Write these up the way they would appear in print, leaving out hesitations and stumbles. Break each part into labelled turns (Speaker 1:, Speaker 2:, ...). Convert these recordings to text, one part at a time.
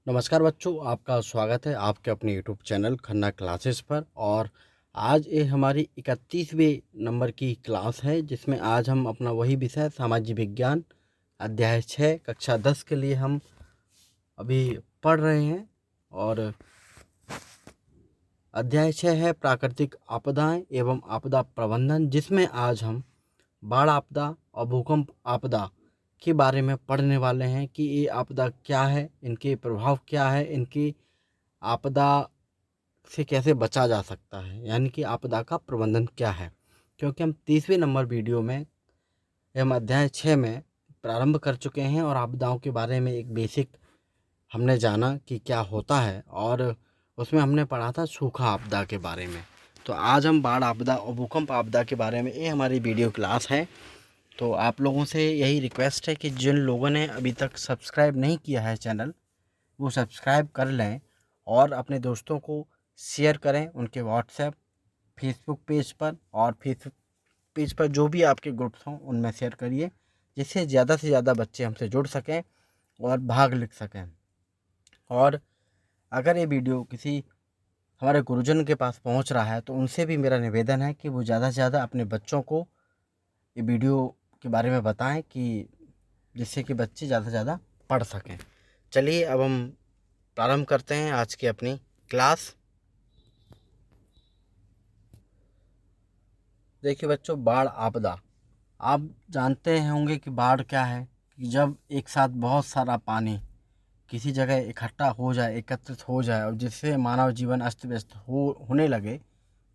Speaker 1: नमस्कार बच्चों, आपका स्वागत है आपके अपने यूट्यूब चैनल खन्ना क्लासेस पर। और आज ये हमारी 31वें नंबर की क्लास है, जिसमें आज हम अपना वही विषय सामाजिक विज्ञान अध्याय 6 कक्षा 10 के लिए हम अभी पढ़ रहे हैं। और अध्याय 6 है प्राकृतिक आपदाएं एवं आपदा प्रबंधन, जिसमें आज हम बाढ़ आपदा और भूकंप आपदा के बारे में पढ़ने वाले हैं कि ये आपदा क्या है, इनके प्रभाव क्या है, इनकी आपदा से कैसे बचा जा सकता है, यानी कि आपदा का प्रबंधन क्या है। क्योंकि हम 30वें नंबर वीडियो में हम अध्याय 6 में प्रारंभ कर चुके हैं और आपदाओं के बारे में एक बेसिक हमने जाना कि क्या होता है, और उसमें हमने पढ़ा था सूखा आपदा के बारे में। तो आज हम बाढ़ आपदा और भूकंप आपदा के बारे में, ये हमारी वीडियो क्लास है। तो आप लोगों से यही रिक्वेस्ट है कि जिन लोगों ने अभी तक सब्सक्राइब नहीं किया है चैनल, वो सब्सक्राइब कर लें और अपने दोस्तों को शेयर करें, उनके व्हाट्सएप फेसबुक पेज पर, और फेसबुक पेज पर जो भी आपके ग्रुप्स हों उनमें शेयर करिए, जिससे ज़्यादा से ज़्यादा बच्चे हमसे जुड़ सकें और भाग लिख सकें। और अगर ये वीडियो किसी हमारे गुरुजन के पास पहुंच रहा है तो उनसे भी मेरा निवेदन है कि वो ज़्यादा से ज़्यादा अपने बच्चों को ये वीडियो के बारे में बताएं, कि जिससे कि बच्चे ज़्यादा से ज़्यादा पढ़ सकें। चलिए अब हम प्रारंभ करते हैं आज की अपनी क्लास। देखिए बच्चों, बाढ़ आपदा, आप जानते होंगे कि बाढ़ क्या है। कि जब एक साथ बहुत सारा पानी किसी जगह इकट्ठा हो जाए, एकत्रित हो जाए, और जिससे मानव जीवन अस्त व्यस्त होने लगे,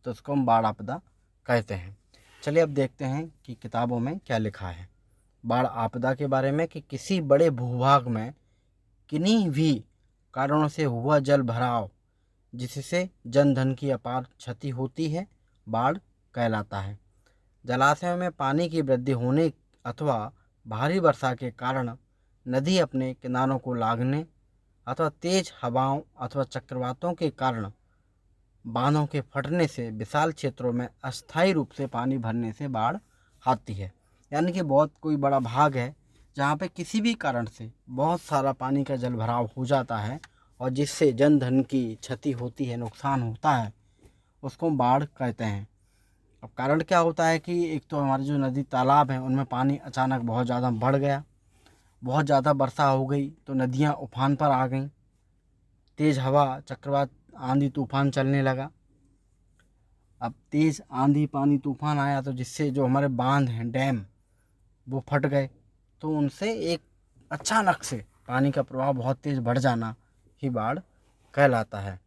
Speaker 1: तो उसको हम बाढ़ आपदा कहते हैं। चलिए अब देखते हैं कि किताबों में क्या लिखा है बाढ़ आपदा के बारे में। कि किसी बड़े भूभाग में किन्हीं भी कारणों से हुआ जल भराव, जिससे जन धन की अपार क्षति होती है, बाढ़ कहलाता है। जलाशयों में पानी की वृद्धि होने अथवा भारी वर्षा के कारण नदी अपने किनारों को लागने, अथवा तेज हवाओं अथवा चक्रवातों के कारण बांधों के फटने से विशाल क्षेत्रों में अस्थायी रूप से पानी भरने से बाढ़ आती है। यानी कि बहुत कोई बड़ा भाग है जहाँ पे किसी भी कारण से बहुत सारा पानी का जल भराव हो जाता है, और जिससे जन धन की क्षति होती है, नुकसान होता है, उसको बाढ़ कहते हैं। अब कारण क्या होता है कि एक तो हमारे जो नदी तालाब हैं उनमें पानी अचानक बहुत ज़्यादा बढ़ गया, बहुत ज़्यादा वर्षा हो गई तो नदियाँ उफान पर आ गईं, तेज़ हवा चक्रवात आंधी तूफान चलने लगा। अब तेज़ आंधी पानी तूफान आया तो जिससे जो हमारे बांध हैं, डैम, वो फट गए, तो उनसे एक अचानक से पानी का प्रवाह बहुत तेज़ बढ़ जाना ही बाढ़ कहलाता है।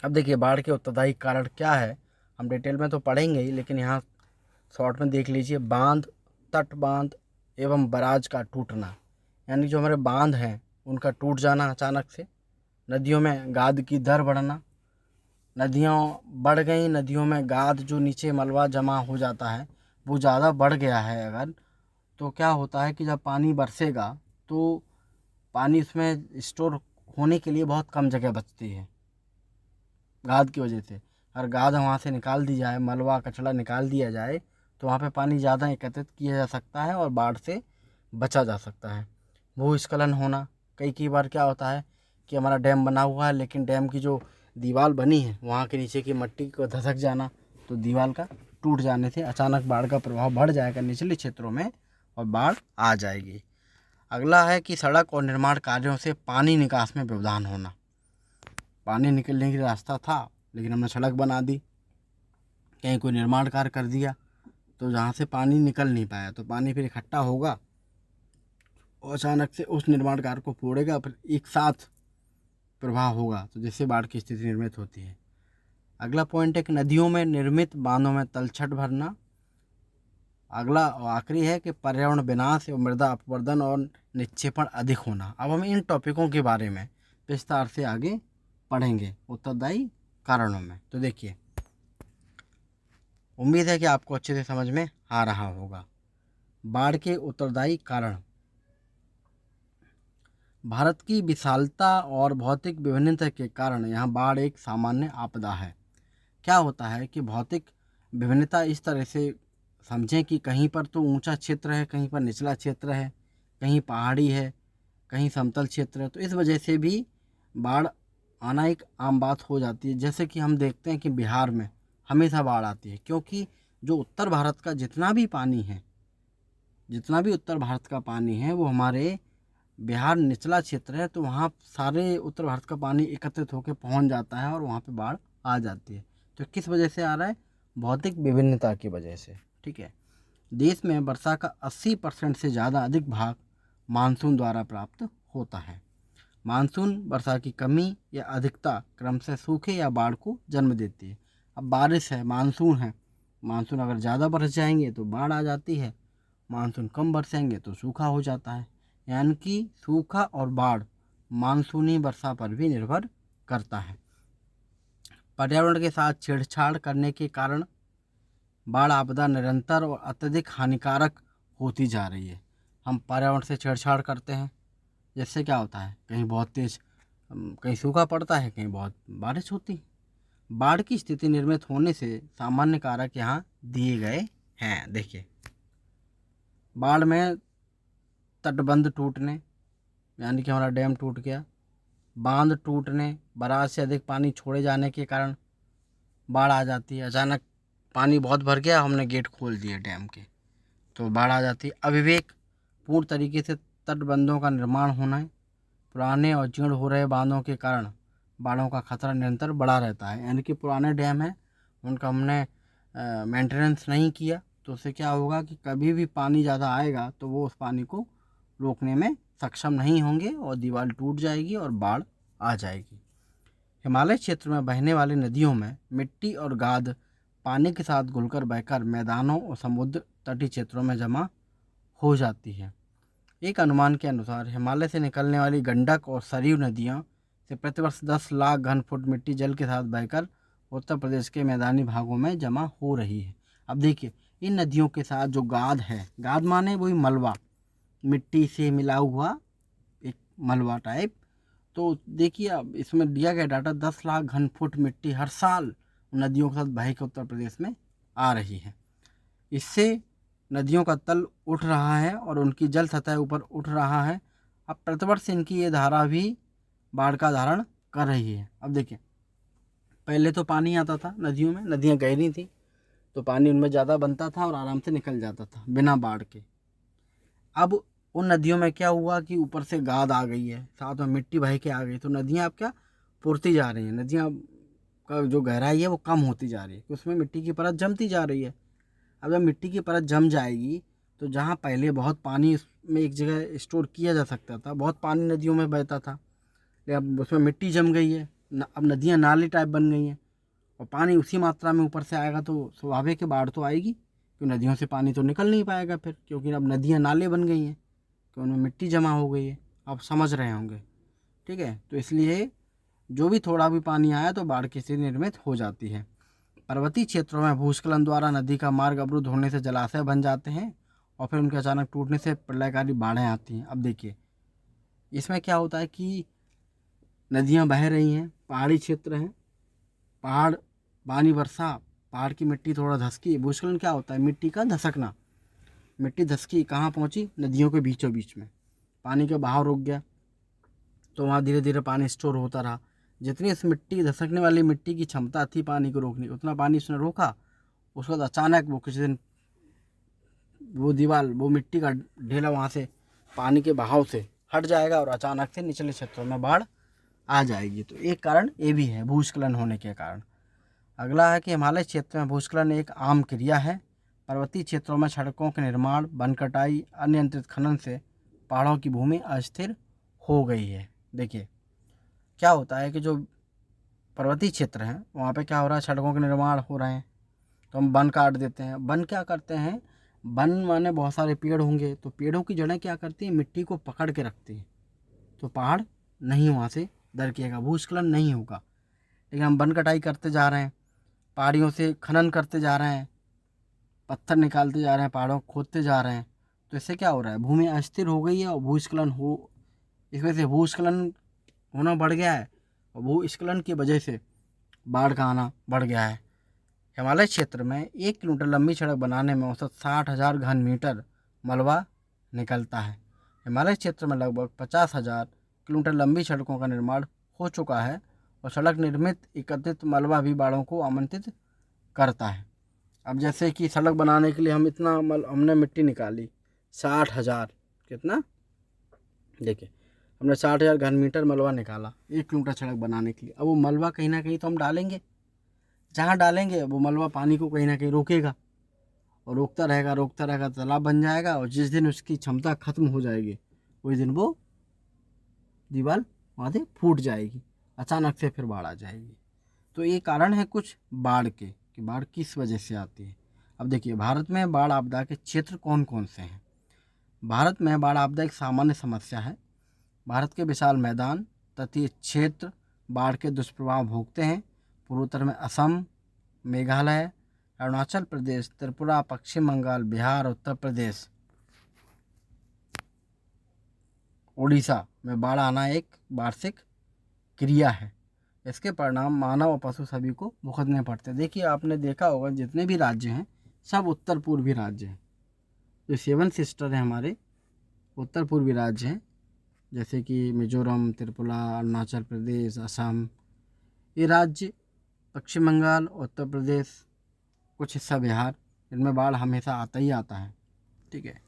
Speaker 1: अब देखिए बाढ़ के उत्तरदायी कारण क्या है, हम डिटेल में तो पढ़ेंगे ही, लेकिन यहाँ शॉर्ट में देख लीजिए। बांध, तट बांध एवं बराज का टूटना, यानी जो हमारे बांध हैं उनका टूट जाना अचानक से। नदियों में गाद की दर बढ़ना, नदियाँ बढ़ गई, नदियों में गाद जो नीचे मलबा जमा हो जाता है वो ज़्यादा बढ़ गया है अगर, तो क्या होता है कि जब पानी बरसेगा तो पानी उसमें स्टोर होने के लिए बहुत कम जगह बचती है गाद की वजह से। अगर गाद वहाँ से निकाल दी जाए, मलबा कचड़ा निकाल दिया जाए, तो वहाँ पे पानी ज़्यादा एकत्रित किया जा सकता है और बाढ़ से बचा जा सकता है। भूस्खलन होना, कई बार क्या होता है कि हमारा डैम बना हुआ है, लेकिन डैम की जो दीवार बनी है वहाँ के नीचे की मिट्टी को धसक जाना, तो दीवार का टूट जाने से अचानक बाढ़ का प्रभाव बढ़ जाएगा निचले क्षेत्रों में और बाढ़ आ जाएगी। अगला है कि सड़क और निर्माण कार्यों से पानी निकास में व्यवधान होना। पानी निकलने की रास्ता था लेकिन हमने सड़क बना दी, कहीं कोई निर्माण कार्य कर दिया, तो जहाँ से पानी निकल नहीं पाया तो पानी फिर इकट्ठा होगा और अचानक से उस निर्माण कार्य को फोड़ेगा, फिर एक साथ प्रभाव होगा, तो जिससे बाढ़ की स्थिति निर्मित होती है। अगला पॉइंट है कि नदियों में निर्मित बांधों में तलछट भरना। अगला और आखिरी है कि पर्यावरण विनाश एवं मृदा अपवर्दन और निक्षेपण अधिक होना। अब हम इन टॉपिकों के बारे में विस्तार से आगे पढ़ेंगे उत्तरदायी कारणों में। तो देखिए, उम्मीद है कि आपको अच्छे से समझ में आ रहा होगा। बाढ़ के उत्तरदायी कारण, भारत की विशालता और भौतिक विभिन्नता के कारण यहाँ बाढ़ एक सामान्य आपदा है। क्या होता है कि भौतिक विभिन्नता इस तरह से समझें कि कहीं पर तो ऊंचा क्षेत्र है, कहीं पर निचला क्षेत्र है, कहीं पहाड़ी है, कहीं समतल क्षेत्र है, तो इस वजह से भी बाढ़ आना एक आम बात हो जाती है। जैसे कि हम देखते हैं कि बिहार में हमेशा बाढ़ आती है, क्योंकि जो उत्तर भारत का जितना भी उत्तर भारत का पानी है वो हमारे बिहार निचला क्षेत्र है, तो वहाँ सारे उत्तर भारत का पानी एकत्रित होकर पहुँच जाता है और वहाँ पे बाढ़ आ जाती है। तो किस वजह से आ रहा है? भौतिक विभिन्नता की वजह से। ठीक है। देश में वर्षा का 80% से ज़्यादा अधिक भाग मानसून द्वारा प्राप्त होता है। मानसून वर्षा की कमी या अधिकता क्रमशः सूखे या बाढ़ को जन्म देती है। अब बारिश है, मानसून है, मानसून अगर ज़्यादा बरस जाएंगे तो बाढ़ आ जाती है, मानसून कम बरसेंगे तो सूखा हो जाता है। यानी कि सूखा और बाढ़ मानसूनी वर्षा पर भी निर्भर करता है। पर्यावरण के साथ छेड़छाड़ करने के कारण बाढ़ आपदा निरंतर और अत्यधिक हानिकारक होती जा रही है। हम पर्यावरण से छेड़छाड़ करते हैं, जिससे क्या होता है, कहीं बहुत तेज कहीं सूखा पड़ता है, कहीं बहुत बारिश होती है। बाढ़ की स्थिति निर्मित होने से सामान्य कारक यहाँ दिए गए हैं। देखिए, बाढ़ में तटबंध टूटने, यानी कि हमारा डैम टूट गया, बांध टूटने, बराज से अधिक पानी छोड़े जाने के कारण बाढ़ आ जाती है। अचानक पानी बहुत भर गया, हमने गेट खोल दिए डैम के, तो बाढ़ आ जाती है। अविवेक पूर्ण तरीके से तटबंधों का निर्माण होना है। पुराने और जीर्ण हो रहे बांधों के कारण बाढ़ों का खतरा निरंतर बढ़ा रहता है। यानी कि पुराने डैम हैं, उनका हमने मेंटेनेंस नहीं किया, तो उससे क्या होगा कि कभी भी पानी ज़्यादा आएगा तो वो उस पानी को रोकने में सक्षम नहीं होंगे और दीवार टूट जाएगी और बाढ़ आ जाएगी। हिमालय क्षेत्र में बहने वाली नदियों में मिट्टी और गाद पानी के साथ घुलकर बहकर मैदानों और समुद्र तटीय क्षेत्रों में जमा हो जाती है। एक अनुमान के अनुसार हिमालय से निकलने वाली गंडक और सरयू नदियां से प्रतिवर्ष 10 लाख घन फुट मिट्टी जल के साथ बहकर उत्तर प्रदेश के मैदानी भागों में जमा हो रही है। अब देखिए, इन नदियों के साथ जो गाद है, गाद माने वही मलबा, मिट्टी से मिला हुआ एक मलबा टाइप। तो देखिए, अब इसमें दिया गया डाटा 10 लाख घन फुट मिट्टी हर साल नदियों के साथ बह के उत्तर प्रदेश में आ रही है। इससे नदियों का तल उठ रहा है और उनकी जल सतह ऊपर उठ रहा है। अब प्रतिवर्ष इनकी ये धारा भी बाढ़ का धारण कर रही है। अब देखिए, पहले तो पानी आता था नदियों में, नदियाँ गहरी थी तो पानी उनमें ज़्यादा बनता था और आराम से निकल जाता था बिना बाढ़ के। अब उन नदियों में क्या हुआ कि ऊपर से गाद आ गई है, साथ में मिट्टी बह के आ गई, तो नदियाँ अब क्या पुरती जा रही हैं, नदियाँ का जो गहराई है वो कम होती जा रही है, कि उसमें मिट्टी की परत जमती जा रही है। अब जब मिट्टी की परत जम जाएगी तो जहाँ पहले बहुत पानी में एक जगह स्टोर किया जा सकता था, बहुत पानी नदियों में बहता था, लेकिन अब उसमें मिट्टी जम गई है, अब नदियाँ नाली टाइप बन गई हैं और पानी उसी मात्रा में ऊपर से आएगा तो स्वाभाविक है बाढ़ तो आएगी, क्योंकि नदियों से पानी तो निकल नहीं पाएगा फिर, क्योंकि अब नदियाँ नाले बन गई हैं, कि उनमें मिट्टी जमा हो गई है। आप समझ रहे होंगे, ठीक है। तो इसलिए जो भी थोड़ा भी पानी आया तो बाढ़ की स्थिति निर्मित हो जाती है। पर्वतीय क्षेत्रों में भूस्खलन द्वारा नदी का मार्ग अवरुद्ध होने से जलाशय बन जाते हैं और फिर उनके अचानक टूटने से प्रलयकारी बाढ़ें आती हैं। अब देखिए, इसमें क्या होता है कि नदियाँ बह रही हैं, पहाड़ी क्षेत्र हैं, पहाड़, पानी वर्षा, पहाड़ की मिट्टी थोड़ा धसकी। भूस्खलन क्या होता है? मिट्टी का धसकना, मिट्टी धसकी कहाँ पहुँची? नदियों के बीचों बीच में, पानी का बहाव रुक गया तो वहाँ धीरे धीरे पानी स्टोर होता रहा। जितनी इस मिट्टी धसकने वाली मिट्टी की क्षमता थी पानी को रोकने, उतना पानी उसने रोका। उसके बाद अचानक वो कुछ दिन वो दीवार, वो मिट्टी का ढेला वहाँ से पानी के बहाव से हट जाएगा और अचानक से निचले क्षेत्रों में बाढ़ आ जाएगी। तो एक कारण ये भी है भूस्खलन होने के कारण। अगला है कि हिमालय क्षेत्र में भूस्खलन एक आम क्रिया है। पर्वतीय क्षेत्रों में सड़कों के निर्माण, वन कटाई, अनियंत्रित खनन से पहाड़ों की भूमि अस्थिर हो गई है। देखिए, क्या होता है कि जो पर्वतीय क्षेत्र हैं वहाँ पे क्या हो रहा है, सड़कों के निर्माण हो रहे हैं तो हम वन काट देते हैं। वन क्या करते हैं, वन माने बहुत सारे पेड़ होंगे तो पेड़ों की जड़ें क्या करती हैं, मिट्टी को पकड़ के रखती हैं, तो पहाड़ नहीं वहाँ से दरकेगा, भूस्खलन नहीं होगा। लेकिन हम वन कटाई करते जा रहे हैं, पहाड़ियों से खनन करते जा रहे हैं, पत्थर निकालते जा रहे हैं, पहाड़ों को खोदते जा रहे हैं, तो इससे क्या हो रहा है, भूमि अस्थिर हो गई है और भूस्खलन हो, इस वजह से भूस्खलन होना बढ़ गया है और भूस्खलन की वजह से बाढ़ का आना बढ़ गया है। हिमालय क्षेत्र में 1 किलोमीटर लंबी सड़क बनाने में औसत 60,000 घन मीटर मलबा निकलता है। हिमालय क्षेत्र में लगभग 50,000 किलोमीटर लंबी सड़कों का निर्माण हो चुका है और सड़क निर्मित एकत्रित मलबा भी बाढ़ों को आमंत्रित करता है। अब जैसे कि सड़क बनाने के लिए हम इतना हमने मिट्टी निकाली 60,000, कितना देखिए, हमने 60,000 घन मीटर मलबा निकाला 1 किलोमीटर सड़क बनाने के लिए। अब वो मलबा कहीं ना कहीं तो हम डालेंगे, जहाँ डालेंगे वो मलबा पानी को कहीं ना कहीं रोकेगा और रोकता रहेगा तालाब बन जाएगा और जिस दिन उसकी क्षमता खत्म हो जाएगी उस दिन वो दीवार वहाँ से फूट जाएगी, अचानक से फिर बाढ़ आ जाएगी। तो ये कारण है कुछ बाढ़ के कि बाढ़ किस वजह से आती है। अब देखिए, भारत में बाढ़ आपदा के क्षेत्र कौन कौन से हैं। भारत में बाढ़ आपदा एक सामान्य समस्या है। भारत के विशाल मैदान, तटीय क्षेत्र बाढ़ के दुष्प्रभाव भोगते हैं। पूर्वोत्तर में असम, मेघालय, अरुणाचल प्रदेश, त्रिपुरा, पश्चिम बंगाल, बिहार, उत्तर प्रदेश, उड़ीसा में बाढ़ आना एक वार्षिक क्रिया है। इसके परिणाम मानव और पशु सभी को भुगतने पड़ते हैं। देखिए, आपने देखा होगा जितने भी राज्य हैं सब उत्तर पूर्वी राज्य हैं। जो 7 सिस्टर हैं हमारे उत्तर पूर्वी राज्य हैं, जैसे कि मिजोरम, त्रिपुरा, अरुणाचल प्रदेश, असम, ये राज्य, पश्चिम बंगाल, उत्तर प्रदेश, कुछ हिस्सा बिहार, इनमें बाढ़ हमेशा आता ही आता है। ठीक है।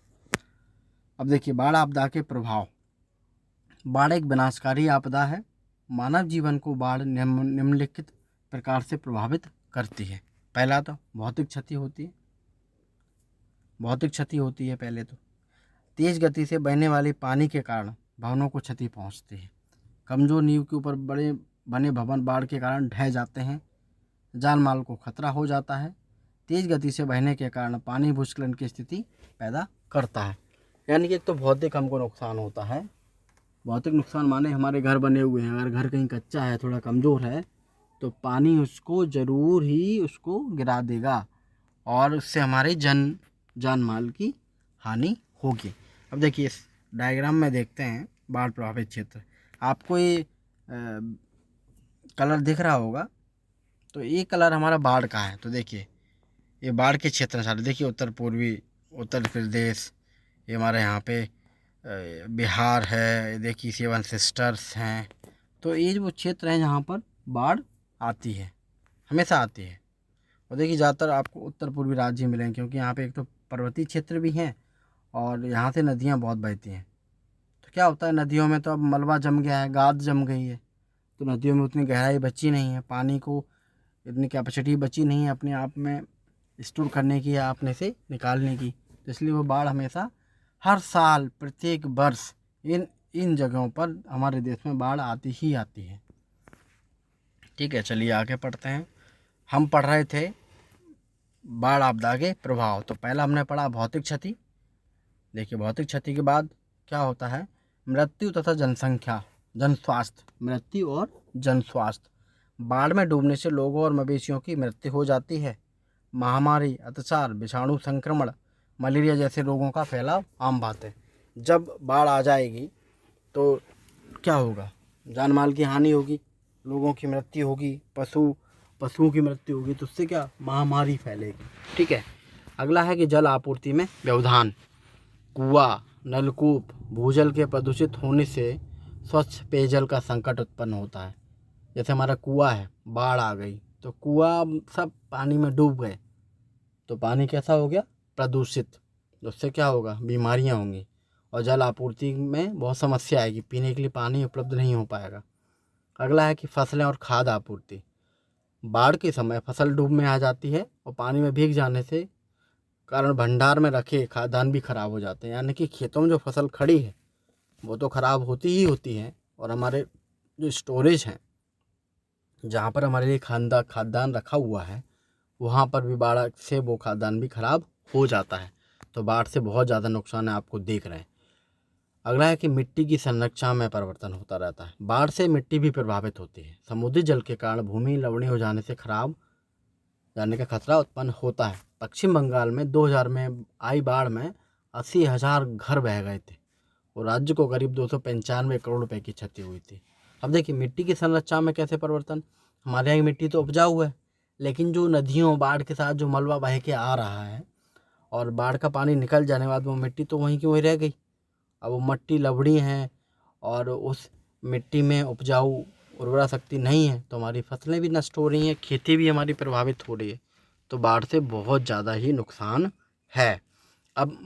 Speaker 1: अब देखिए, बाढ़ आपदा के प्रभाव। बाढ़ एक विनाशकारी आपदा है। मानव जीवन को बाढ़ निम्नलिखित प्रकार से प्रभावित करती है। पहला तो भौतिक क्षति होती है। पहले तो तेज गति से बहने वाले पानी के कारण भवनों को क्षति पहुंचती है। कमजोर नींव के ऊपर बड़े बने भवन बाढ़ के कारण ढह जाते हैं। जान माल को खतरा हो जाता है। तेज गति से बहने के कारण पानी भूस्खलन की स्थिति पैदा करता है। यानी कि एक तो भौतिक हमको नुकसान होता है। भौतिक नुकसान माने हमारे घर बने हुए हैं, अगर घर कहीं कच्चा है, थोड़ा कमज़ोर है, तो पानी उसको ज़रूर ही उसको गिरा देगा और उससे हमारे जान माल की हानि होगी। अब देखिए, इस डायग्राम में देखते हैं बाढ़ प्रभावित क्षेत्र। आपको ये कलर दिख रहा होगा, तो ये कलर हमारा बाढ़ का है। तो देखिए, ये बाढ़ के क्षेत्र सारे देखिए, उत्तर पूर्वी उत्तर प्रदेश, ये हमारे यहाँ पे बिहार है, देखिए 7 सिस्टर्स हैं। तो ये जो क्षेत्र हैं जहाँ पर बाढ़ आती है, हमेशा आती है। और देखिए, ज़्यादातर आपको उत्तर पूर्वी राज्य मिलेंगे, क्योंकि यहाँ पे एक तो पर्वतीय क्षेत्र भी हैं और यहाँ से नदियाँ बहुत बहती हैं। तो क्या होता है, नदियों में तो अब मलबा जम गया है, गाद जम गई है, तो नदियों में उतनी गहराई बची नहीं है, पानी को इतनी कैपेसिटी बची नहीं है अपने आप में स्टोर करने की या अपने से निकालने की। तो इसलिए वो बाढ़ हमेशा हर साल प्रत्येक वर्ष इन जगहों पर हमारे देश में बाढ़ आती ही आती है। ठीक है, चलिए आगे पढ़ते हैं। हम पढ़ रहे थे बाढ़ आपदा के प्रभाव। तो पहला हमने पढ़ा भौतिक क्षति। देखिए, भौतिक क्षति के बाद क्या होता है, मृत्यु तथा मृत्यु और जन स्वास्थ्य। बाढ़ में डूबने से लोगों और मवेशियों की मृत्यु हो जाती है। महामारी, अतिसार, विषाणु संक्रमण, मलेरिया जैसे रोगों का फैलाव आम बात है। जब बाढ़ आ जाएगी तो क्या होगा, जान माल की हानि होगी, लोगों की मृत्यु होगी, पशुओं की मृत्यु होगी, तो उससे क्या महामारी फैलेगी। ठीक है। अगला है कि जल आपूर्ति में व्यवधान। कुआं, नलकूप, भूजल के प्रदूषित होने से स्वच्छ पेयजल का संकट उत्पन्न होता है। जैसे हमारा कुआं है, बाढ़ आ गई तो कुआं सब पानी में डूब गए, तो पानी कैसा हो गया, प्रदूषित। उससे क्या होगा, बीमारियां होंगी और जल आपूर्ति में बहुत समस्या आएगी, पीने के लिए पानी उपलब्ध नहीं हो पाएगा। अगला है कि फसलें और खाद आपूर्ति। बाढ़ के समय फसल डूब में आ जाती है और पानी में भीग जाने से कारण भंडार में रखे खाद्यान्न भी खराब हो जाते हैं। यानी कि खेतों में जो फसल खड़ी है वो तो खराब होती ही होती है, और हमारे जो स्टोरेज हैं जहाँ पर हमारे लिए खाद्यान्न रखा हुआ है वहाँ पर भी बाढ़ से वो खाद्यान्न भी खराब हो जाता है। तो बाढ़ से बहुत ज़्यादा नुकसान है, आपको देख रहे हैं। अगला है कि मिट्टी की संरचना में परिवर्तन होता रहता है। बाढ़ से मिट्टी भी प्रभावित होती है। समुद्री जल के कारण भूमि लवणीय हो जाने से खराब जाने का खतरा उत्पन्न होता है। पश्चिम बंगाल में 2000 में आई बाढ़ में 80,000 घर बह गए थे और राज्य को करीब 295 करोड़ रुपए की क्षति हुई थी। अब देखिए, मिट्टी की संरचना में कैसे परिवर्तन। हमारे यहाँ की मिट्टी तो उपजाऊ है, लेकिन जो नदियों बाढ़ के साथ जो मलबा बह के आ रहा है और बाढ़ का पानी निकल जाने के बाद वो मिट्टी तो वहीं की वहीं रह गई। अब वो मिट्टी लवणी है और उस मिट्टी में उपजाऊ उर्वरा शक्ति नहीं है तो हमारी फसलें भी नष्ट हो रही हैं, खेती भी हमारी प्रभावित हो रही है। तो बाढ़ से बहुत ज़्यादा ही नुकसान है। अब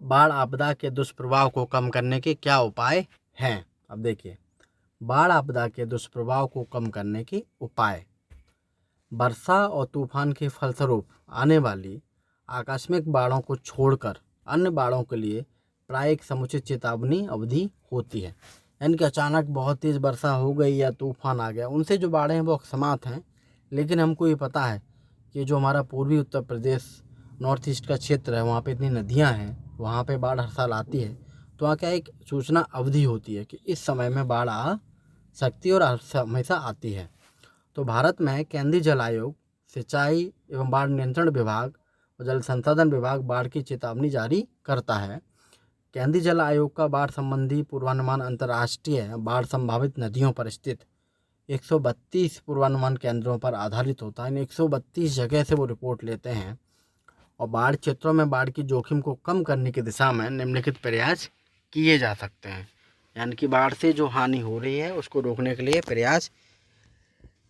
Speaker 1: बाढ़ आपदा के दुष्प्रभाव को कम करने के क्या उपाय हैं? अब देखिए, बाढ़ आपदा के दुष्प्रभाव को कम करने के उपाय। वर्षा और तूफान के फलस्वरूप आने वाली आकस्मिक बाढ़ों को छोड़कर अन्य बाढ़ों के लिए प्रायः एक समुचित चेतावनी अवधि होती है। यानी कि अचानक बहुत तेज़ वर्षा हो गई या तूफान आ गया, उनसे जो बाढ़ें हैं वो अकस्मात हैं। लेकिन हमको ये पता है कि जो हमारा पूर्वी उत्तर प्रदेश नॉर्थ ईस्ट का क्षेत्र है, वहाँ पे इतनी नदियाँ हैं, वहाँ पे बाढ़ हर साल आती है। तो वहाँ क्या एक सूचना अवधि होती है कि इस समय में बाढ़ आ सकती है और हमेशा आती है। तो भारत में केंद्रीय जल आयोग, सिंचाई एवं बाढ़ नियंत्रण विभाग और जल संसाधन विभाग बाढ़ की चेतावनी जारी करता है। केंद्रीय जल आयोग का बाढ़ संबंधी पूर्वानुमान अंतर्राष्ट्रीय बाढ़ संभावित नदियों पर स्थित 132 पूर्वानुमान केंद्रों पर आधारित होता है। इन 132 जगह से वो रिपोर्ट लेते हैं और बाढ़ क्षेत्रों में बाढ़ की जोखिम को कम करने की दिशा में निम्नलिखित प्रयास किए जा सकते हैं। यानी कि बाढ़ से जो हानि हो रही है उसको रोकने के लिए प्रयास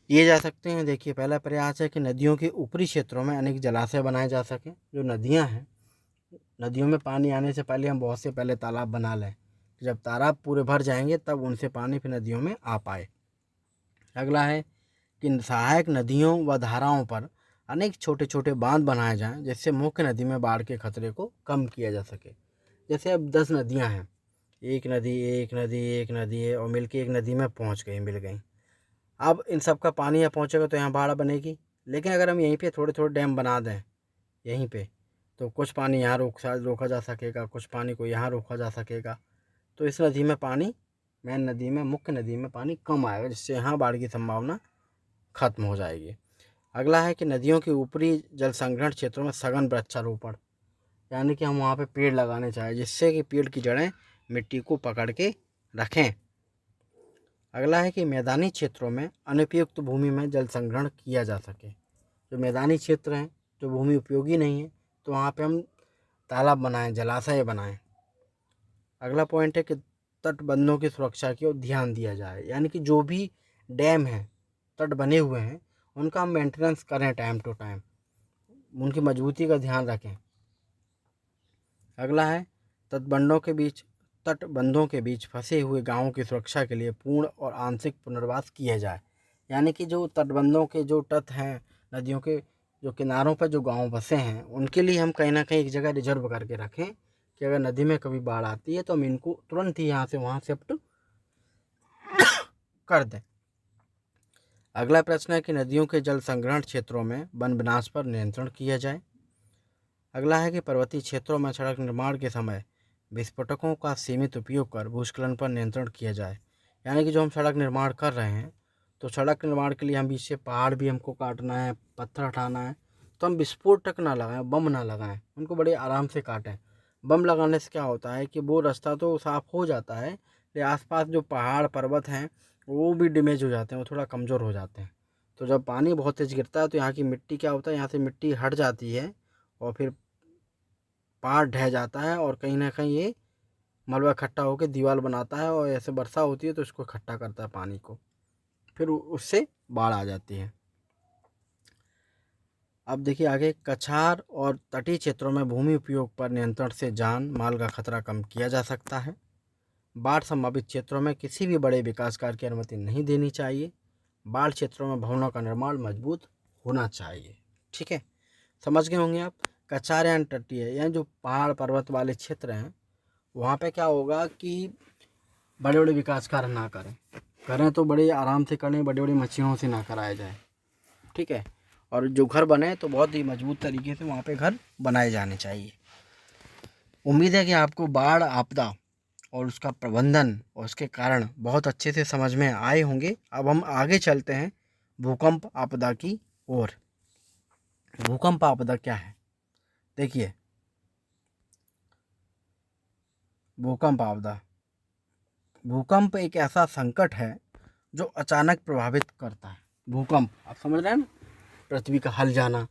Speaker 1: किए जा सकते हैं। देखिए, पहला प्रयास है कि नदियों के ऊपरी क्षेत्रों में अनेक जलाशय बनाए जा सकें। जो नदियां हैं, नदियों में पानी आने से पहले हम बहुत से पहले तालाब बना लें। जब तालाब पूरे भर जाएंगे तब उनसे पानी फिर नदियों में आ पाए। अगला है कि सहायक नदियों व धाराओं पर अनेक छोटे छोटे बांध बनाए जाएं, जिससे मुख्य नदी में बाढ़ के खतरे को कम किया जा सके। जैसे अब 10 नदियां हैं, एक नदी है और मिलके एक नदी में मिल गई। अब इन सब का पानी यहाँ पहुँचेगा तो यहाँ बाढ़ बनेगी। लेकिन अगर हम यहीं पे थोड़े थोड़े डैम बना दें यहीं पे, तो कुछ पानी यहाँ रोका जा सकेगा, कुछ पानी को यहाँ रोका जा सकेगा। तो इस नदी में पानी, मेन नदी में, मुख्य नदी में पानी कम आएगा, जिससे यहाँ बाढ़ की संभावना खत्म हो जाएगी। अगला है कि नदियों के ऊपरी जल संग्रहण क्षेत्रों में सघन वृक्षारोपण, यानी कि हम वहाँ पे पेड़ लगाने चाहिए, जिससे कि पेड़ की जड़ें मिट्टी को पकड़ के रखें। अगला है कि मैदानी क्षेत्रों में अनुपयुक्त भूमि में जल संग्रहण किया जा सके। जो मैदानी क्षेत्र हैं, जो भूमि उपयोगी नहीं है, तो वहाँ पे हम तालाब बनाएं, जलाशय बनाएं। अगला पॉइंट है कि तटबंधों की सुरक्षा की ओर ध्यान दिया जाए। यानी कि जो भी डैम हैं, तट बने हुए हैं, उनका हम मेंटेनेंस करें टाइम टू टाइम, उनकी मजबूती का ध्यान रखें। अगला है तटबंधों के बीच फंसे हुए गांवों की सुरक्षा के लिए पूर्ण और आंशिक पुनर्वास किया जाए। यानी कि जो तटबंधों के जो तट हैं, नदियों के जो किनारों पर जो गांव बसे हैं, उनके लिए हम कहीं ना कहीं एक जगह रिजर्व करके रखें कि अगर नदी में कभी बाढ़ आती है तो हम इनको तुरंत ही यहाँ से वहाँ शिफ्ट कर दें। अगला प्रश्न है कि नदियों के जल संग्रहण क्षेत्रों में वन विनाश पर नियंत्रण किया जाए। अगला है कि पर्वतीय क्षेत्रों में सड़क निर्माण के समय विस्फोटकों का सीमित उपयोग कर भूस्खलन पर नियंत्रण किया जाए। यानी कि जो हम सड़क निर्माण कर रहे हैं, तो सड़क निर्माण के लिए हम बीच से पहाड़ भी हमको काटना है, पत्थर हटाना है, तो हम विस्फोटक ना लगाएं, बम ना लगाएं, उनको बड़े आराम से काटें। बम लगाने से क्या होता है कि वो रास्ता तो साफ़ हो जाता है, लेकिन आसपास जो पहाड़ पर्वत हैं वो भी डैमेज हो जाते हैं, वो थोड़ा कमज़ोर हो जाते हैं। तो जब पानी बहुत तेज़ गिरता है तो यहाँ की मिट्टी क्या होता है, यहाँ से मिट्टी हट जाती है और फिर पहाड़ ढह जाता है और कहीं ना कहीं ये मलबा इकट्ठा होकर दीवार बनाता है और ऐसे वर्षा होती है तो इसको इकट्ठा करता है पानी को, फिर उससे बाढ़ आ जाती है। अब देखिए आगे, कछार और तटीय क्षेत्रों में भूमि उपयोग पर नियंत्रण से जान माल का खतरा कम किया जा सकता है। बाढ़ संभावित क्षेत्रों में किसी भी बड़े विकास कार्य की अनुमति नहीं देनी चाहिए। बाढ़ क्षेत्रों में भवनों का निर्माण मजबूत होना चाहिए। ठीक है, समझ गए होंगे आप। कछार या तटीय या जो पहाड़ पर्वत वाले क्षेत्र हैं, वहाँ पे क्या होगा कि बड़े बड़े विकास कार्य ना करें तो बड़े आराम से करें, बड़े बड़े मशीनों से ना कराया जाए। ठीक है, और जो घर बने तो बहुत ही मजबूत तरीके से वहाँ पे घर बनाए जाने चाहिए। उम्मीद है कि आपको बाढ़ आपदा और उसका प्रबंधन और उसके कारण बहुत अच्छे से समझ में आए होंगे। अब हम आगे चलते हैं भूकंप आपदा की ओर। भूकंप आपदा क्या है? देखिए, भूकंप एक ऐसा संकट है जो अचानक प्रभावित करता है। भूकंप, आप समझ रहे हैं ना, पृथ्वी का हिल जाना,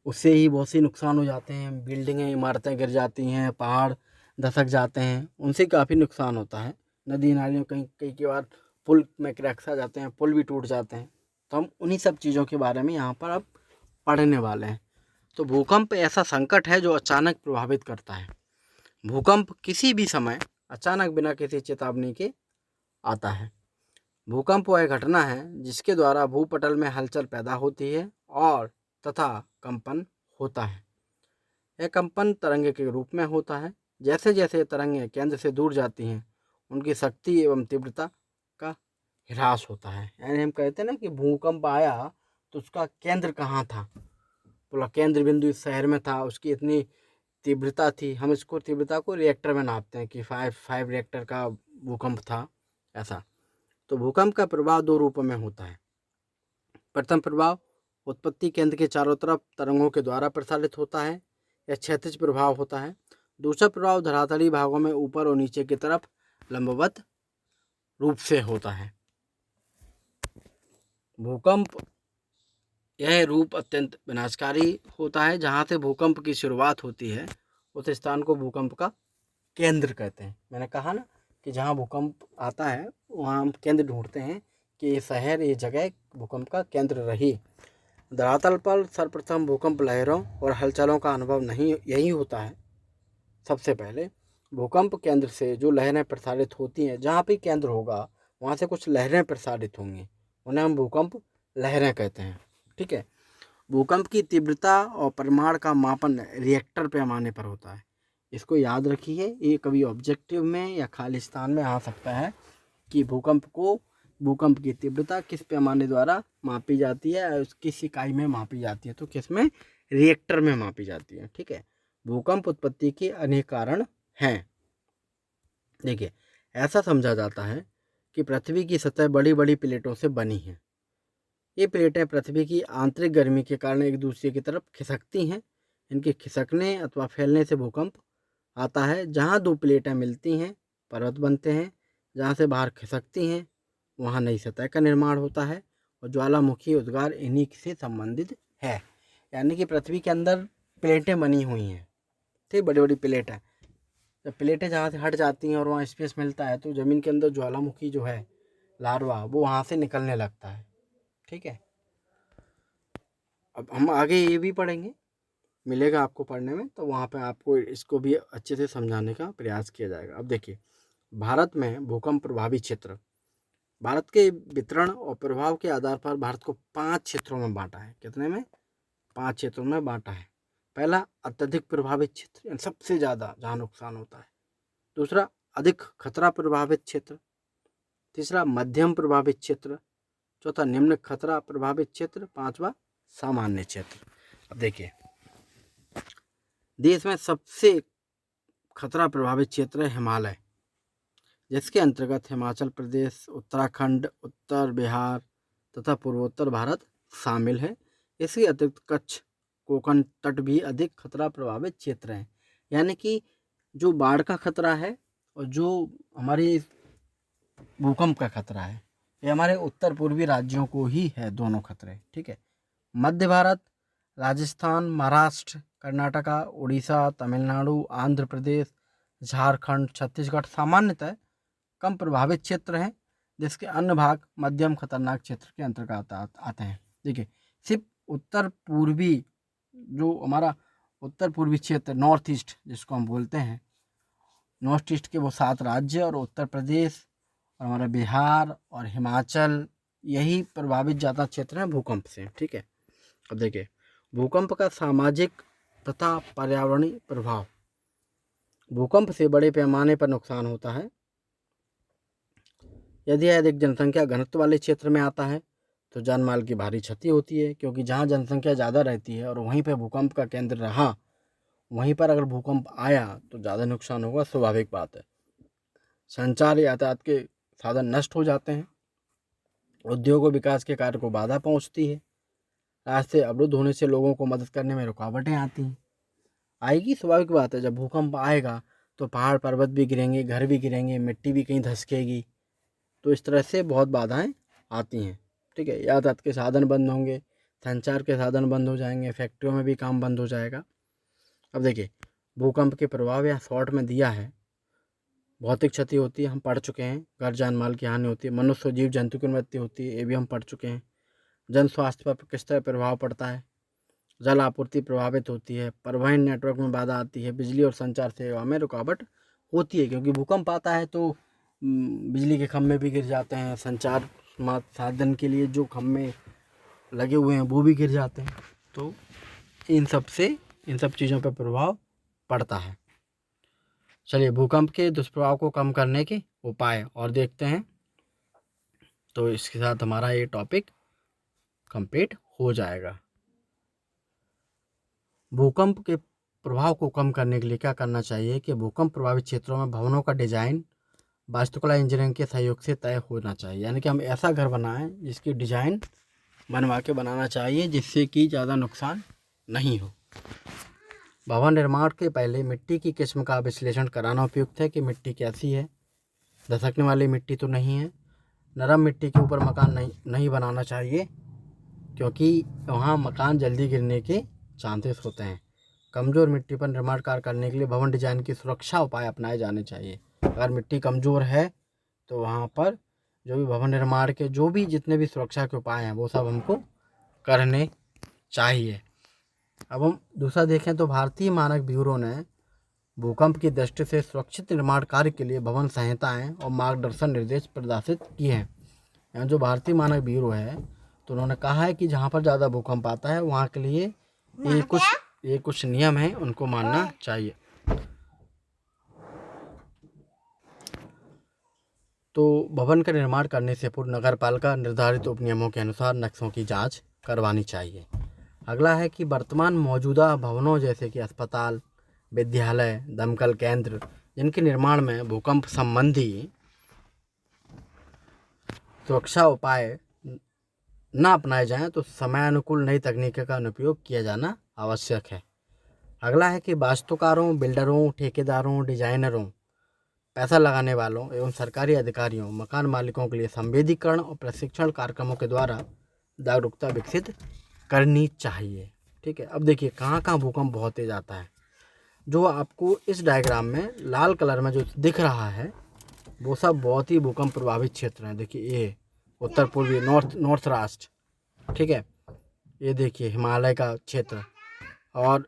Speaker 1: उससे ही बहुत सी नुकसान हो जाते हैं। बिल्डिंगें, इमारतें गिर जाती हैं, पहाड़ धसक जाते हैं, उनसे काफ़ी नुकसान होता है। नदी नालियों कहीं कई बार पुल में क्रैक्स आ जाते हैं, पुल भी टूट जाते हैं। तो हम उन्हीं सब चीज़ों के बारे में यहाँ पर अब पढ़ने वाले हैं। तो भूकंप ऐसा संकट है जो अचानक प्रभावित करता है। भूकंप किसी भी समय अचानक बिना किसी चेतावनी के आता है। भूकंप वह घटना है जिसके द्वारा भूपटल में हलचल पैदा होती है और तथा कंपन होता है। यह कंपन तरंगे के रूप में होता है। जैसे जैसे तरंगें केंद्र से दूर जाती हैं, उनकी शक्ति एवं तीव्रता का ह्रास होता है। यानी हम कहते हैं ना कि भूकंप आया तो उसका केंद्र कहाँ था, बोला केंद्र बिंदु इस शहर में था, उसकी इतनी तीव्रता थी। हम इसको तीव्रता को रिएक्टर में नापते हैं कि 5 रिएक्टर का भूकंप था, ऐसा। तो भूकंप का प्रभाव दो रूपों में होता है। प्रथम प्रभाव उत्पत्ति केंद्र के चारों तरफ तरंगों के द्वारा प्रसारित होता है, यह क्षैतिज प्रभाव होता है। दूसरा प्रभाव धरातली भागों में ऊपर और नीचे की तरफ लंबवत रूप से होता है। भूकंप यह रूप अत्यंत विनाशकारी होता है। जहाँ से भूकंप की शुरुआत होती है उस स्थान को भूकंप का केंद्र कहते हैं। मैंने कहा ना कि जहाँ भूकंप आता है वहाँ हम केंद्र ढूंढते हैं कि ये शहर, ये जगह भूकंप का केंद्र रही। धरातल पर सर्वप्रथम भूकंप लहरों और हलचलों का अनुभव नहीं यही होता है। सबसे पहले भूकंप केंद्र से जो लहरें प्रसारित होती हैं, जहाँ भी केंद्र होगा वहाँ से कुछ लहरें प्रसारित होंगी, उन्हें हम भूकंप लहरें कहते हैं। ठीक है। भूकंप की तीव्रता और परिमाण का मापन रिएक्टर पैमाने पर होता है। इसको याद रखिए, ये कभी ऑब्जेक्टिव में या खालिस्तान में आ सकता है कि भूकंप की तीव्रता किस पैमाने द्वारा मापी जाती है और किस इकाई में मापी जाती है, तो किस में, रिएक्टर में मापी जाती है। ठीक है। भूकंप उत्पत्ति के अनेक कारण हैं। देखिए, ऐसा समझा जाता है कि पृथ्वी की सतह बड़ी बड़ी प्लेटों से बनी है। ये प्लेटें पृथ्वी की आंतरिक गर्मी के कारण एक दूसरे की तरफ खिसकती हैं। इनके खिसकने अथवा फैलने से भूकंप आता है। जहाँ दो प्लेटें मिलती हैं पर्वत बनते हैं, जहाँ से बाहर खिसकती हैं वहाँ नई सतह का निर्माण होता है और ज्वालामुखी उद्गार इन्हीं से संबंधित है। यानी कि पृथ्वी के अंदर प्लेटें बनी हुई हैं, ठीक, बड़ी बड़ी प्लेटें। जब प्लेटें जहाँ से हट जाती हैं और वहाँ स्पेस मिलता है तो ज़मीन के अंदर ज्वालामुखी जो है, लार्वा, वो वहाँ से निकलने लगता है। ठीक है। अब हम आगे ये भी पढ़ेंगे, मिलेगा आपको पढ़ने में, तो वहाँ पे आपको इसको भी अच्छे से समझाने का प्रयास किया जाएगा। अब देखिए, भारत में भूकंप प्रभावी क्षेत्र, भारत के वितरण और प्रभाव के आधार पर भारत को 5 क्षेत्रों में बांटा है। कितने में? 5 क्षेत्रों में बांटा है। पहला, अत्यधिक प्रभावित क्षेत्र, यानी सबसे ज़्यादा जहाँ नुकसान होता है। दूसरा, अधिक खतरा प्रभावित क्षेत्र। तीसरा, मध्यम प्रभावित क्षेत्र। चौथा, निम्न खतरा प्रभावित क्षेत्र। पांचवा, सामान्य क्षेत्र। अब देखिए, देश में सबसे खतरा प्रभावित क्षेत्र है हिमालय, जिसके अंतर्गत हिमाचल प्रदेश, उत्तराखंड, उत्तर बिहार तथा पूर्वोत्तर भारत शामिल है। इसके अतिरिक्त कच्छ, कोंकण तट भी अधिक खतरा प्रभावित क्षेत्र हैं। यानी कि जो बाढ़ का खतरा है और जो हमारी भूकंप का खतरा है, ये हमारे उत्तर पूर्वी राज्यों को ही है, दोनों खतरे। ठीक है। मध्य भारत, राजस्थान, महाराष्ट्र, कर्नाटका, उड़ीसा, तमिलनाडु, आंध्र प्रदेश, झारखंड, छत्तीसगढ़ सामान्यतः कम प्रभावित क्षेत्र हैं, जिसके अन्य भाग मध्यम खतरनाक क्षेत्र के अंतर्गत आते हैं। देखिए, सिर्फ उत्तर पूर्वी, जो हमारा उत्तर पूर्वी क्षेत्र, नॉर्थ ईस्ट जिसको हम बोलते हैं, नॉर्थ ईस्ट के वो 7 राज्य और उत्तर प्रदेश और हमारा बिहार और हिमाचल, यही प्रभावित ज़्यादा क्षेत्र हैं भूकंप से। ठीक है। अब देखिए, भूकंप का सामाजिक तथा पर्यावरणीय प्रभाव। भूकंप से बड़े पैमाने पर नुकसान होता है। यदि अधिक जनसंख्या घनत्व वाले क्षेत्र में आता है तो जान माल की भारी क्षति होती है, क्योंकि जहाँ जनसंख्या ज़्यादा रहती है और वहीं पर भूकंप का केंद्र रहा, वहीं पर अगर भूकंप आया तो ज़्यादा नुकसान होगा, स्वाभाविक बात है। संचार यातायात के साधन नष्ट हो जाते हैं, उद्योग और विकास के कार्य को बाधा पहुंचती है, रास्ते अवरुद्ध होने से लोगों को मदद करने में रुकावटें आती हैं। आएगी, स्वाभाविक बात है। जब भूकंप आएगा तो पहाड़ पर्वत भी गिरेंगे, घर भी गिरेंगे, मिट्टी भी कहीं धंसकेगी, तो इस तरह से बहुत बाधाएं आती हैं। ठीक है। यातायात के साधन बंद होंगे, संचार के साधन बंद हो जाएंगे, फैक्ट्रियों में भी काम बंद हो जाएगा। अब देखिए, भूकंप के प्रभाव या शॉर्ट में दिया है, भौतिक क्षति होती है, हम पढ़ चुके हैं। घर जान माल की हानि होती है, मनुष्य जीव जंतु की मृत्यु होती है, ये भी हम पढ़ चुके हैं। जन स्वास्थ्य पर किस तरह प्रभाव पड़ता है, जल आपूर्ति प्रभावित होती है, परिवहन नेटवर्क में बाधा आती है, बिजली और संचार सेवा में रुकावट होती है, क्योंकि भूकंप आता है तो बिजली के खंभे भी गिर जाते हैं, संचार साधन के लिए जो खंभे लगे हुए हैं वो भी गिर जाते हैं। तो इन सब चीज़ों पर प्रभाव पड़ता है। चलिए भूकंप के दुष्प्रभाव को कम करने के उपाय और देखते हैं। तो इसके साथ हमारा ये टॉपिक कंप्लीट हो जाएगा। भूकंप के प्रभाव को कम करने के लिए क्या करना चाहिए कि भूकंप प्रभावित क्षेत्रों में भवनों का डिजाइन वास्तुकला इंजीनियरिंग के सहयोग से तय होना चाहिए। यानी कि हम ऐसा घर बनाएं जिसकी डिजाइन बनवा के बनाना चाहिए जिससे कि ज़्यादा नुकसान नहीं हो। भवन निर्माण के पहले मिट्टी की किस्म का विश्लेषण कराना उपयुक्त है कि मिट्टी कैसी है, धसकने वाली मिट्टी तो नहीं है। नरम मिट्टी के ऊपर मकान नहीं बनाना चाहिए, क्योंकि वहाँ मकान जल्दी गिरने के चांसेस होते हैं। कमज़ोर मिट्टी पर निर्माण कार्य करने के लिए भवन डिजाइन की सुरक्षा उपाय अपनाए जाने चाहिए। अगर मिट्टी कमज़ोर है तो वहाँ पर जो भी भवन निर्माण के जो भी जितने भी सुरक्षा के उपाय हैं वो सब हमको करने चाहिए। अब हम दूसरा देखें तो भारतीय मानक ब्यूरो ने भूकंप की दृष्टि से सुरक्षित निर्माण कार्य के लिए भवन संहिताएं और मार्गदर्शन निर्देश प्रकाशित किए हैं। यहाँ जो भारतीय मानक ब्यूरो है तो उन्होंने कहा है कि जहाँ पर ज़्यादा भूकंप आता है वहाँ के लिए ये कुछ नियम हैं, उनको मानना चाहिए। तो भवन का निर्माण करने से पूर्व नगरपालिका निर्धारित उपनियमों के अनुसार नक्शों की जांच करवानी चाहिए। अगला है कि वर्तमान मौजूदा भवनों जैसे कि अस्पताल, विद्यालय, दमकल केंद्र जिनके निर्माण में भूकंप संबंधी सुरक्षा उपाय न अपनाए जाएं तो समयानुकूल नई तकनीक का अनुप्रयोग किया जाना आवश्यक है। अगला है कि वास्तुकारों, बिल्डरों, ठेकेदारों, डिजाइनरों, पैसा लगाने वालों एवं सरकारी अधिकारियों, मकान मालिकों के लिए संवेदीकरण और प्रशिक्षण कार्यक्रमों के द्वारा जागरूकता विकसित करनी चाहिए। ठीक है, अब देखिए कहाँ कहाँ भूकंप बहुत तेज आता है। जो आपको इस डायग्राम में लाल कलर में जो दिख रहा है वो सब बहुत ही भूकंप प्रभावित क्षेत्र हैं। देखिए ये उत्तर पूर्वी नॉर्थ राष्ट्र, ठीक है, ये देखिए हिमालय का क्षेत्र, और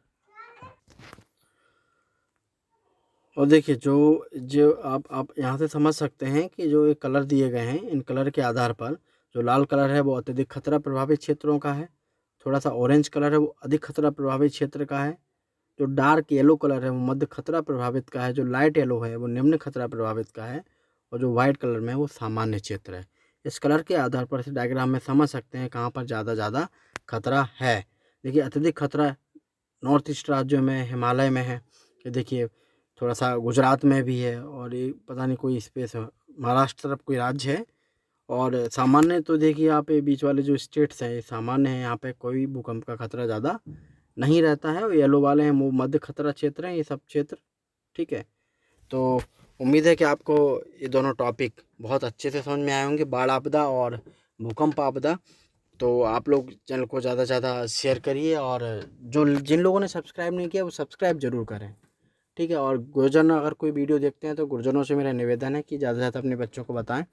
Speaker 1: देखिए जो आप यहाँ से समझ सकते हैं कि जो ये कलर दिए गए हैं इन कलर के आधार पर जो लाल कलर है वो अत्यधिक खतरा प्रभावित क्षेत्रों का है, थोड़ा सा ऑरेंज कलर है वो अधिक खतरा प्रभावित क्षेत्र का है, जो डार्क येलो कलर है वो मध्य खतरा प्रभावित का है, जो लाइट येलो है वो निम्न खतरा प्रभावित का है, और जो वाइट कलर में है वो सामान्य क्षेत्र है। इस कलर के आधार पर इस डायग्राम में समझ सकते हैं कहाँ पर ज़्यादा खतरा है। देखिए अत्यधिक खतरा नॉर्थ ईस्ट राज्यों में, हिमालय में है, ये देखिए थोड़ा सा गुजरात में भी है, और ये पता नहीं कोई स्पेस महाराष्ट्र तरफ कोई राज्य है। और सामान्य तो देखिए यहाँ पे बीच वाले जो स्टेट्स हैं ये सामान्य है, यहाँ पे कोई भूकंप का खतरा ज़्यादा नहीं रहता है। और येलो वाले हैं वो मध्य खतरा क्षेत्र हैं, ये सब क्षेत्र, ठीक है। तो उम्मीद है कि आपको ये दोनों टॉपिक बहुत अच्छे से समझ में आए होंगे, बाढ़ आपदा और भूकंप आपदा। तो आप लोग चैनल को ज़्यादा से ज़्यादा शेयर करिए, और जिन लोगों ने सब्सक्राइब नहीं किया वो सब्सक्राइब ज़रूर करें, ठीक है। और गुरुजन अगर कोई वीडियो देखते हैं तो गुरुजनों से मेरा निवेदन है कि ज़्यादा से ज़्यादा अपने बच्चों को बताएं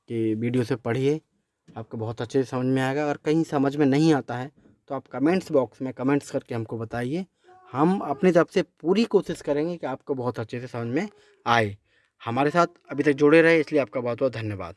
Speaker 1: कि वीडियो से पढ़िए, आपको बहुत अच्छे से समझ में आएगा। अगर कहीं समझ में नहीं आता है तो आप कमेंट्स बॉक्स में कमेंट्स करके हमको बताइए, हम अपनी तरफ से पूरी कोशिश करेंगे कि आपको बहुत अच्छे से समझ में आए। हमारे साथ अभी तक जुड़े रहे इसलिए आपका बहुत बहुत धन्यवाद।